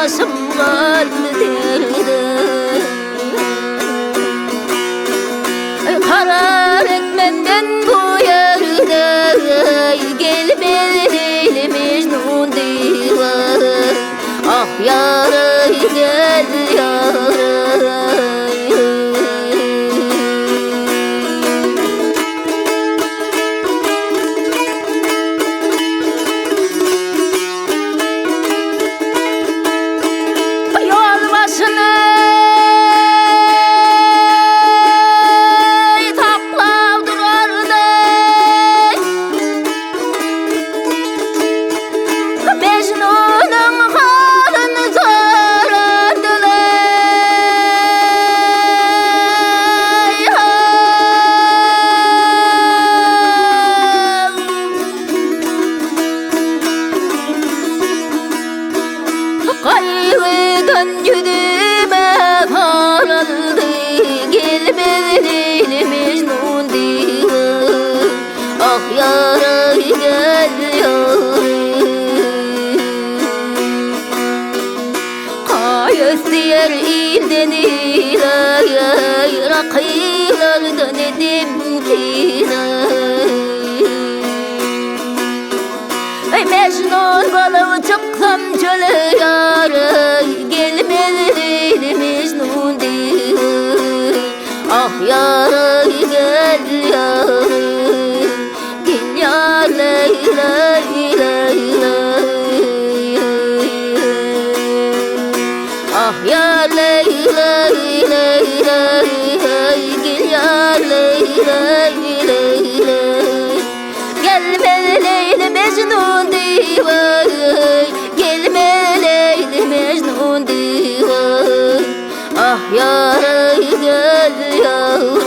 başım kaldı derdi. Karar etmenden bu yerde Gelmez Leyli Mecnun divan. Ah yaray gel yaray. Yol başına Kayıdan yüdüme paraldı Gelmez Leyli Mecnun divan. Ah yaray gel yaray. Kayıs diğer ilden ilay Rakılardan edim kinay. Mecnun balığı çıksam çöle yaray Gelmez Leyli Mecnun divan. Ah yaray gel yaray. Gel yar ley ley ley ley. Ah yar ley ley ley ley. Gel yar ley ley ley ley. Gelmez Leyli Mecnun divan. Gelmez Leyli Mecnun divan. Ah yaray gel yaray.